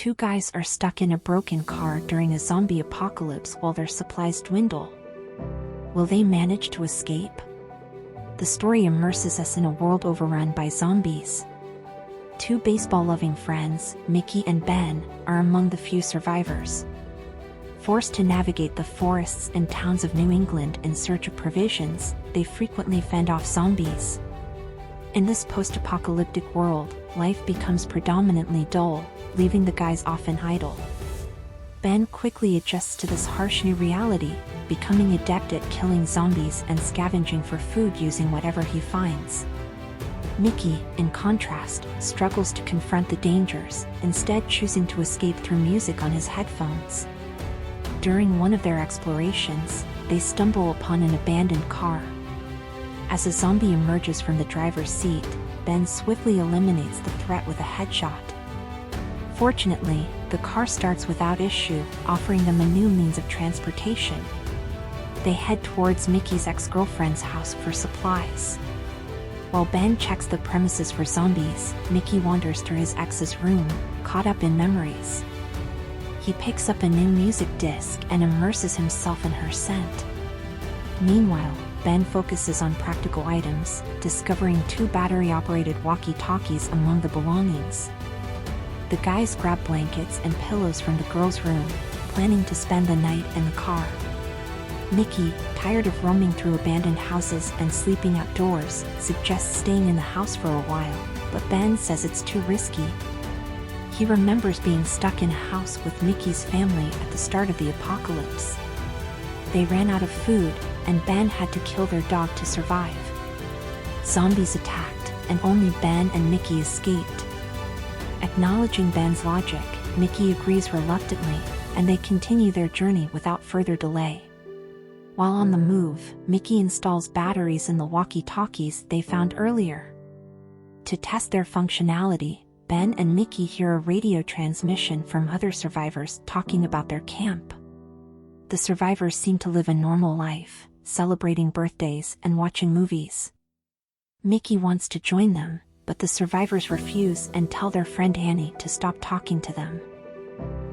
two guys are stuck in a broken car during a zombie apocalypse while their supplies dwindle. Will they manage to escape? The story immerses us in a world overrun by zombies. Two baseball-loving friends, Mickey and Ben, are among the few survivors. Forced to navigate the forests and towns of New England in search of provisions, they frequently fend off zombies. In this post-apocalyptic world, life becomes predominantly dull, leaving the guys often idle. Ben quickly adjusts to this harsh new reality, becoming adept at killing zombies and scavenging for food using whatever he finds. Mickey, in contrast, struggles to confront the dangers, instead choosing to escape through music on his headphones. During one of their explorations, they stumble upon an abandoned car. As a zombie emerges from the driver's seat, Ben swiftly eliminates the threat with a headshot. Fortunately, the car starts without issue, offering them a new means of transportation. They head towards Mickey's ex-girlfriend's house for supplies. While Ben checks the premises for zombies, Mickey wanders through his ex's room, caught up in memories. He picks up a new music disc and immerses himself in her scent. Meanwhile, Ben focuses on practical items, discovering two battery-operated walkie-talkies among the belongings. The guys grab blankets and pillows from the girl's room, planning to spend the night in the car. Mickey, tired of roaming through abandoned houses and sleeping outdoors, suggests staying in the house for a while, but Ben says it's too risky. He remembers being stuck in a house with Mickey's family at the start of the apocalypse. They ran out of food, and Ben had to kill their dog to survive. Zombies attacked, and only Ben and Mickey escaped. Acknowledging Ben's logic, Mickey agrees reluctantly, and they continue their journey without further delay. While on the move, Mickey installs batteries in the walkie-talkies they found earlier. To test their functionality, Ben and Mickey hear a radio transmission from other survivors talking about their camp. The survivors seem to live a normal life, celebrating birthdays and watching movies. Mickey wants to join them, but the survivors refuse and tell their friend Annie to stop talking to them.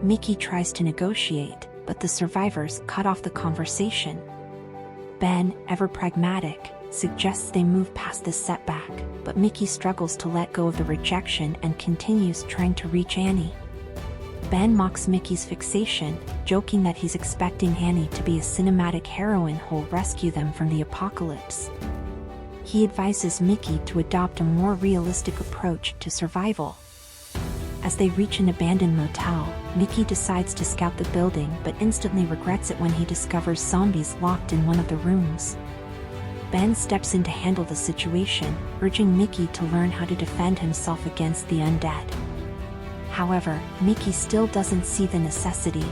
Mickey tries to negotiate, but the survivors cut off the conversation. Ben, ever pragmatic, suggests they move past this setback, but Mickey struggles to let go of the rejection and continues trying to reach Annie. Ben mocks Mickey's fixation, joking that he's expecting Annie to be a cinematic heroine who'll rescue them from the apocalypse. He advises Mickey to adopt a more realistic approach to survival. As they reach an abandoned motel, Mickey decides to scout the building but instantly regrets it when he discovers zombies locked in one of the rooms. Ben steps in to handle the situation, urging Mickey to learn how to defend himself against the undead. However, Mickey still doesn't see the necessity.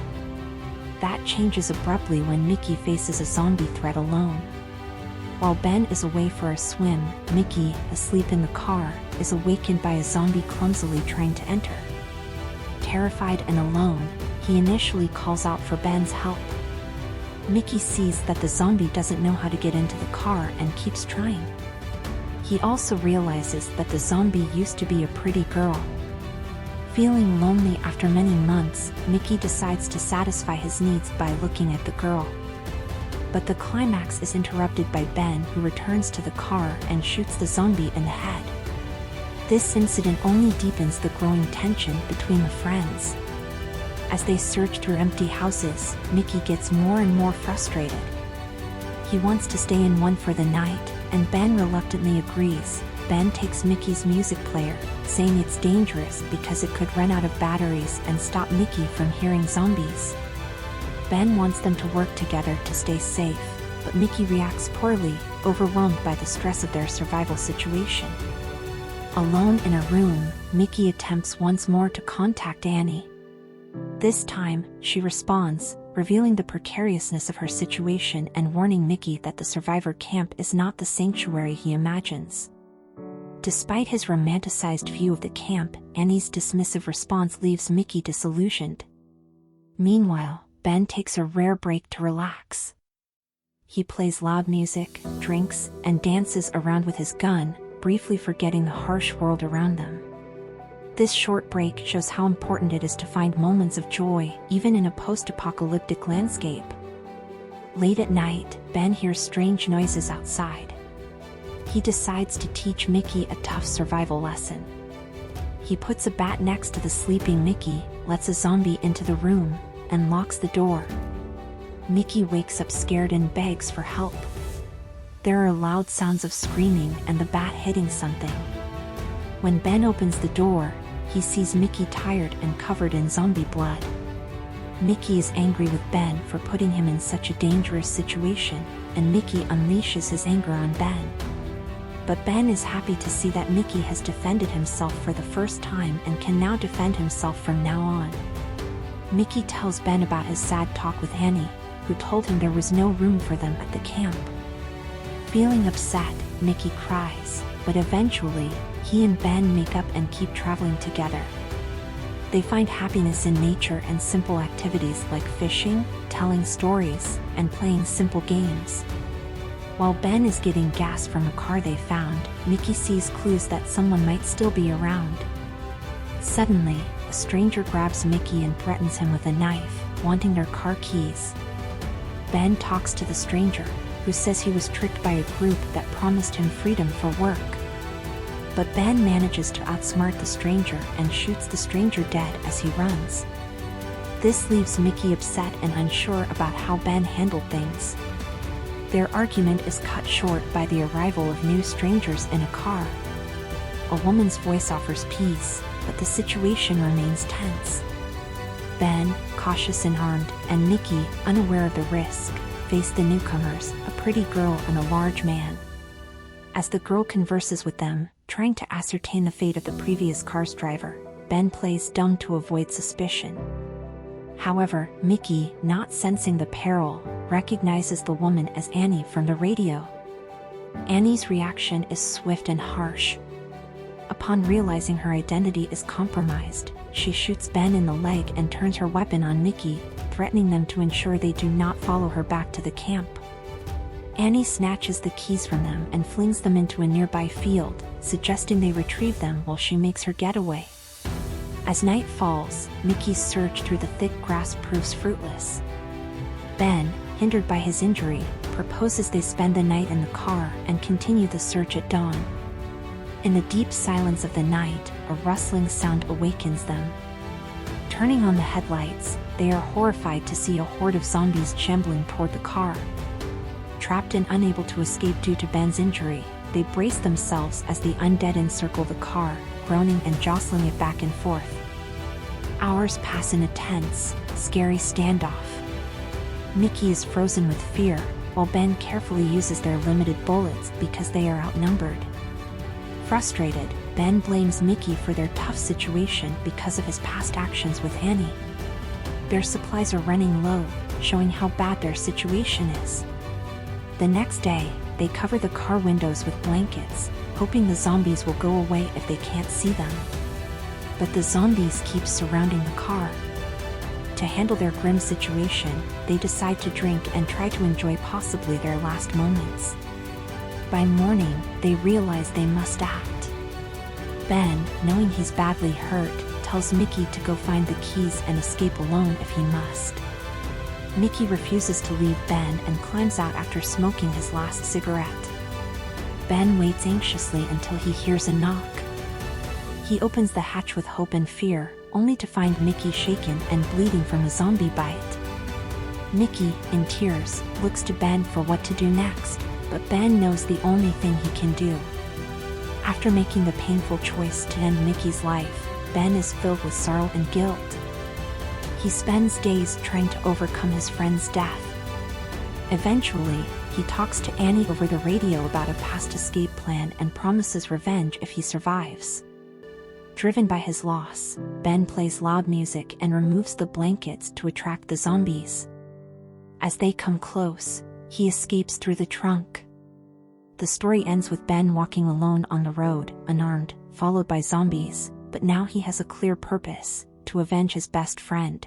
That changes abruptly when Mickey faces a zombie threat alone. While Ben is away for a swim, Mickey, asleep in the car, is awakened by a zombie clumsily trying to enter. Terrified and alone, he initially calls out for Ben's help. Mickey sees that the zombie doesn't know how to get into the car and keeps trying. He also realizes that the zombie used to be a pretty girl. Feeling lonely after many months, Mickey decides to satisfy his needs by looking at the girl. But the climax is interrupted by Ben, who returns to the car and shoots the zombie in the head. This incident only deepens the growing tension between the friends. As they search through empty houses, Mickey gets more and more frustrated. He wants to stay in one for the night, and Ben reluctantly agrees. Ben takes Mickey's music player, saying it's dangerous because it could run out of batteries and stop Mickey from hearing zombies. Ben wants them to work together to stay safe, but Mickey reacts poorly, overwhelmed by the stress of their survival situation. Alone in a room, Mickey attempts once more to contact Annie. This time, she responds, revealing the precariousness of her situation and warning Mickey that the survivor camp is not the sanctuary he imagines. Despite his romanticized view of the camp, Annie's dismissive response leaves Mickey disillusioned. Meanwhile, Ben takes a rare break to relax. He plays loud music, drinks, and dances around with his gun, briefly forgetting the harsh world around them. This short break shows how important it is to find moments of joy, even in a post-apocalyptic landscape. Late at night, Ben hears strange noises outside. He decides to teach Mickey a tough survival lesson. He puts a bat next to the sleeping Mickey, lets a zombie into the room, and locks the door. Mickey wakes up scared and begs for help. There are loud sounds of screaming and the bat hitting something. When Ben opens the door, he sees Mickey tired and covered in zombie blood. Mickey is angry with Ben for putting him in such a dangerous situation, and Mickey unleashes his anger on Ben. But Ben is happy to see that Mickey has defended himself for the first time and can now defend himself from now on. Mickey tells Ben about his sad talk with Annie, who told him there was no room for them at the camp. Feeling upset, Mickey cries, but eventually, he and Ben make up and keep traveling together. They find happiness in nature and simple activities like fishing, telling stories, and playing simple games. While Ben is getting gas from a car they found, Mickey sees clues that someone might still be around. Suddenly, a stranger grabs Mickey and threatens him with a knife, wanting their car keys. Ben talks to the stranger, who says he was tricked by a group that promised him freedom for work. But Ben manages to outsmart the stranger and shoots the stranger dead as he runs. This leaves Mickey upset and unsure about how Ben handled things. Their argument is cut short by the arrival of new strangers in a car. A woman's voice offers peace, but the situation remains tense. Ben, cautious and armed, and Mickey, unaware of the risk, face the newcomers, a pretty girl and a large man. As the girl converses with them, trying to ascertain the fate of the previous car's driver, Ben plays dumb to avoid suspicion. However, Mickey, not sensing the peril, recognizes the woman as Annie from the radio. Annie's reaction is swift and harsh. Upon realizing her identity is compromised, she shoots Ben in the leg and turns her weapon on Mickey, threatening them to ensure they do not follow her back to the camp. Annie snatches the keys from them and flings them into a nearby field, suggesting they retrieve them while she makes her getaway. As night falls, Mickey's search through the thick grass proves fruitless. Ben, hindered by his injury, proposes they spend the night in the car and continue the search at dawn. In the deep silence of the night, a rustling sound awakens them. Turning on the headlights, they are horrified to see a horde of zombies shambling toward the car. Trapped and unable to escape due to Ben's injury, they brace themselves as the undead encircle the car, groaning and jostling it back and forth. Hours pass in a tense, scary standoff. Mickey is frozen with fear, while Ben carefully uses their limited bullets because they are outnumbered. Frustrated, Ben blames Mickey for their tough situation because of his past actions with Annie. Their supplies are running low, showing how bad their situation is. The next day, they cover the car windows with blankets, hoping the zombies will go away if they can't see them. But the zombies keep surrounding the car. To handle their grim situation, they decide to drink and try to enjoy possibly their last moments. By morning, they realize they must act. Ben, knowing he's badly hurt, tells Mickey to go find the keys and escape alone if he must. Mickey refuses to leave Ben and climbs out after smoking his last cigarette. Ben waits anxiously until he hears a knock. He opens the hatch with hope and fear, only to find Mickey shaken and bleeding from a zombie bite. Mickey, in tears, looks to Ben for what to do next, but Ben knows the only thing he can do. After making the painful choice to end Mickey's life, Ben is filled with sorrow and guilt. He spends days trying to overcome his friend's death. Eventually, he talks to Annie over the radio about a past escape plan and promises revenge if he survives. Driven by his loss, Ben plays loud music and removes the blankets to attract the zombies. As they come close, he escapes through the trunk. The story ends with Ben walking alone on the road, unarmed, followed by zombies, but now he has a clear purpose: to avenge his best friend.